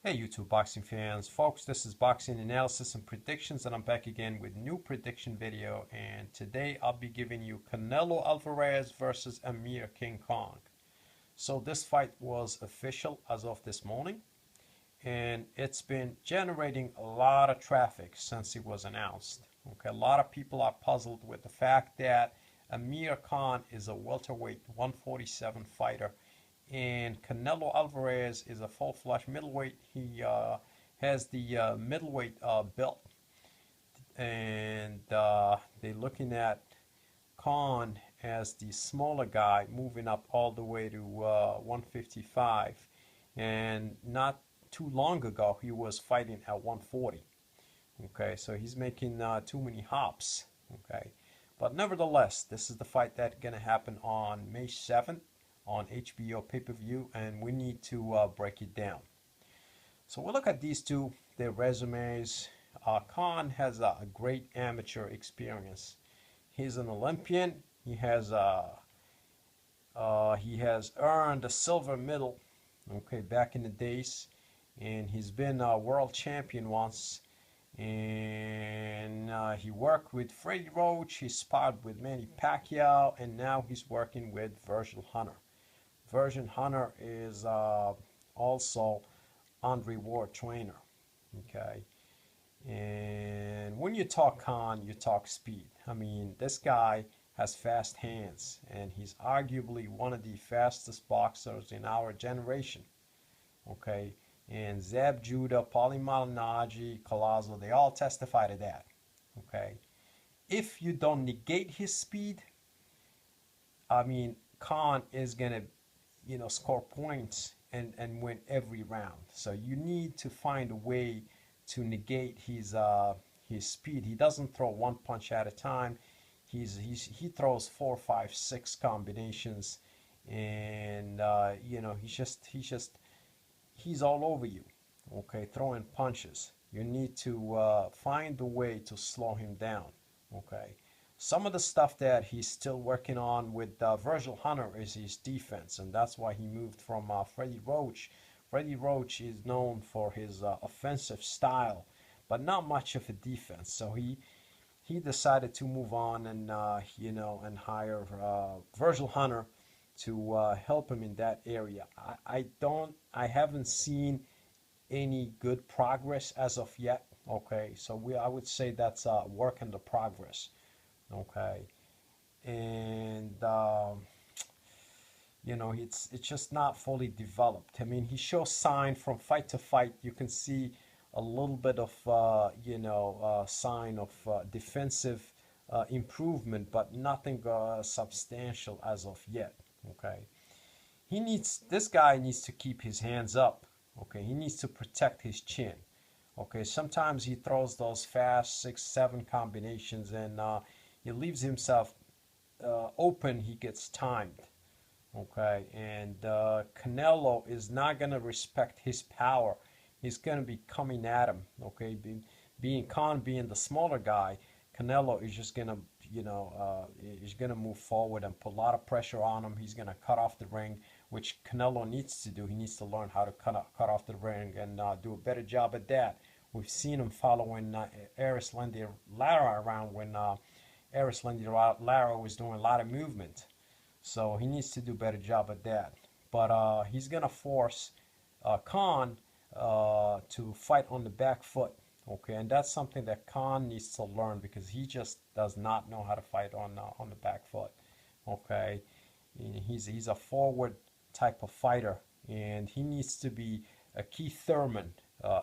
Hey YouTube boxing fans, folks, this is Boxing Analysis and Predictions, and I'm back again with new prediction video. And today I'll be giving you Canelo Alvarez versus Amir King Kong. So this fight was official as of this morning, and it's been generating a lot of traffic since it was announced. Okay, a lot of people are puzzled with the fact that Amir Khan is a welterweight 147 fighter, and Canelo Alvarez is a full-fledged middleweight. He has the middleweight belt, and they're looking at Khan as the smaller guy, moving up all the way to 155. And not too long ago, he was fighting at 140. Okay, so he's making too many hops. Okay, but nevertheless, this is the fight that's gonna happen on May 7th. On HBO Pay-Per-View, and we need to break it down. So we'll look at these two, their resumes. Khan has a great amateur experience. He's an Olympian. He has earned a silver medal, okay, back in the days, and he's been a world champion once. And he worked with Freddie Roach. He sparred with Manny Pacquiao, and now he's working with Virgil Hunter. Virgil Hunter is also Andre Ward trainer. Okay, and when you talk Khan, you talk speed. I mean, this guy has fast hands, and he's arguably one of the fastest boxers in our generation. Okay, and Zab Judah, Paulie Malignaggi, Collazo, they all testify to that. Okay, if you don't negate his speed, I mean, Khan is gonna score points and win every round. So you need to find a way to negate his speed. He doesn't throw one punch at a time. He throws 4, 5, 6 combinations, and he's all over you. Okay, throwing punches. You need to find a way to slow him down. Okay. Some of the stuff that he's still working on with Virgil Hunter is his defense, and that's why he moved from Freddie Roach. Freddie Roach is known for his offensive style, but not much of a defense. So he decided to move on and and hire Virgil Hunter to help him in that area. I haven't seen any good progress as of yet. Okay, so I would say that's a work in the progress. Okay, and it's just not fully developed. I mean, he shows signs from fight to fight. You can see a little bit of sign of defensive improvement, but nothing substantial as of yet. Okay, this guy needs to keep his hands up. Okay, he needs to protect his chin. Okay, sometimes he throws those fast 6, 7 combinations, and he leaves himself open. He gets timed. Okay, and Canelo is not going to respect his power. He's going to be coming at him. Okay, Khan being the smaller guy, Canelo is just going to he's going to move forward and put a lot of pressure on him. He's going to cut off the ring, which Canelo needs to do. He needs to learn how to cut off the ring and do a better job at that. We've seen him following Erislandy Lara around when Erislandy Lara was doing a lot of movement. So he needs to do a better job at that. But he's going to force Khan to fight on the back foot. Okay, and that's something that Khan needs to learn, because he just does not know how to fight on the back foot. Okay, and he's a forward type of fighter, and he needs to be a Keith Thurman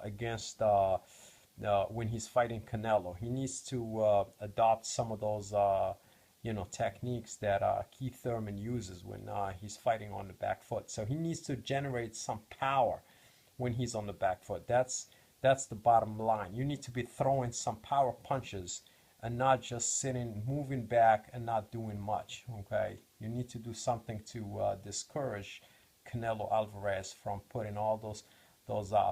against when he's fighting Canelo. He needs to adopt some of those techniques that Keith Thurman uses when he's fighting on the back foot. So he needs to generate some power when he's on the back foot. That's the bottom line. You need to be throwing some power punches and not just sitting, moving back and not doing much. Okay, you need to do something to discourage Canelo Alvarez from putting all those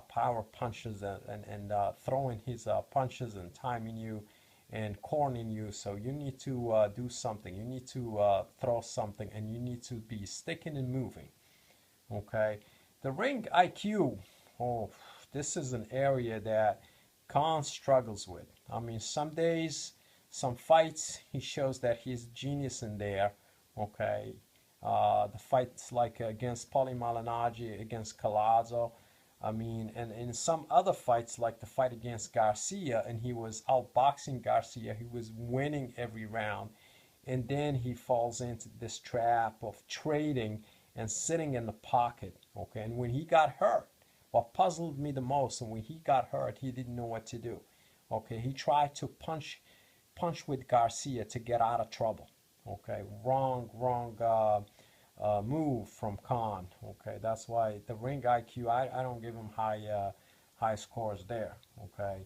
power punches and throwing his punches and timing you and cornering you. So you need to do something. You need to throw something, and you need to be sticking and moving. Okay, the ring IQ. Oh, this is an area that Khan struggles with. I mean, some days, some fights, he shows that he's a genius in there. Okay, the fights like against Paulie Malignaggi, against Collazo. I mean, and in some other fights, like the fight against Garcia, and he was outboxing Garcia, he was winning every round. And then he falls into this trap of trading and sitting in the pocket. Okay, and when he got hurt, what puzzled me the most, and when he got hurt, he didn't know what to do. Okay, he tried to punch with Garcia to get out of trouble. Okay, wrong move from Khan. Okay, that's why the ring IQ, I don't give him high scores there. Okay,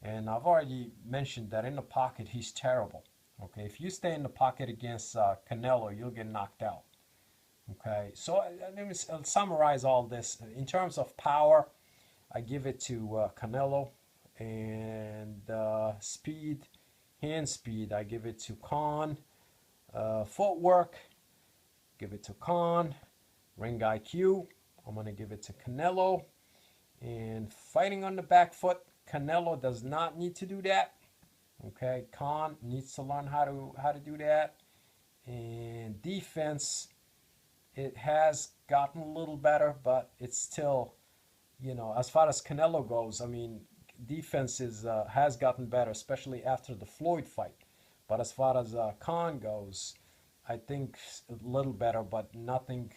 and I've already mentioned that in the pocket he's terrible. Okay, if you stay in the pocket against Canelo, you'll get knocked out. Okay, so let me summarize all this. In terms of power, I give it to Canelo, and speed, hand speed, I give it to Khan. Footwork, give it to Khan. Ring IQ, I'm going to give it to Canelo. And fighting on the back foot, Canelo does not need to do that. Okay, Khan needs to learn how to do that. And defense, it has gotten a little better, but it's still, you know, as far as Canelo goes, I mean, defense has gotten better, especially after the Floyd fight. But as far as Khan goes, I think a little better, but nothing,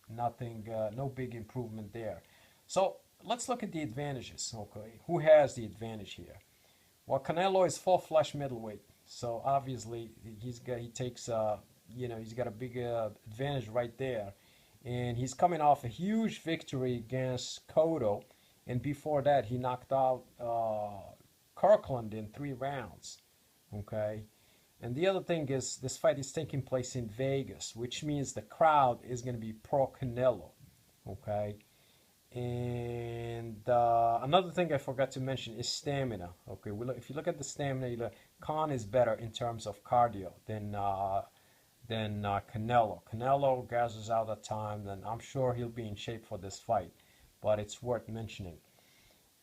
no big improvement there. So let's look at the advantages. Okay, who has the advantage here? Well, Canelo is full-flesh middleweight, so obviously he's got a big advantage right there, and he's coming off a huge victory against Cotto, and before that he knocked out Kirkland in 3 rounds. Okay. And the other thing is, this fight is taking place in Vegas, which means the crowd is going to be pro-Canelo, okay? And another thing I forgot to mention is stamina, okay? If you look at the stamina, Khan is better in terms of cardio than Canelo. Canelo gathers out the time, and I'm sure he'll be in shape for this fight, but it's worth mentioning.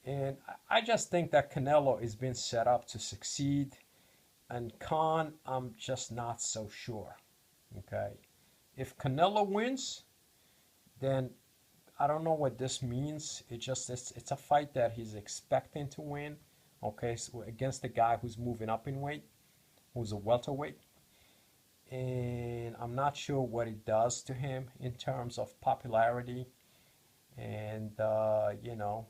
And I just think that Canelo is being set up to succeed. And Khan, I'm just not so sure. Okay, if Canelo wins, then I don't know what this means. It's a fight that he's expecting to win. Okay, so against the guy who's moving up in weight, who's a welterweight, and I'm not sure what it does to him in terms of popularity, and you know,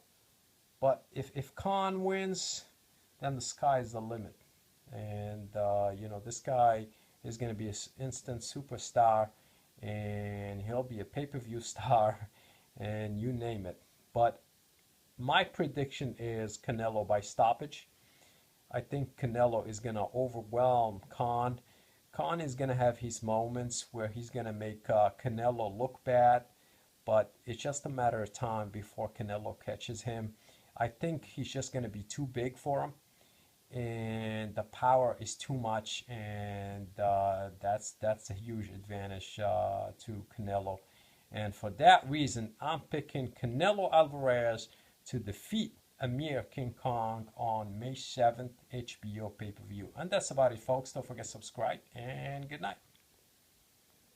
but if Khan wins, then the sky is the limit. And you know, this guy is going to be an instant superstar, and he'll be a pay-per-view star, and you name it. But my prediction is Canelo by stoppage. I think Canelo is going to overwhelm Khan. Khan is going to have his moments where he's going to make Canelo look bad, but it's just a matter of time before Canelo catches him. I think he's just going to be too big for him, and the power is too much, and that's a huge advantage to Canelo. And for that reason, I'm picking Canelo Alvarez to defeat Amir King Kong on May 7th, HBO Pay-Per-View. And that's about it, folks. Don't forget to subscribe, and good night.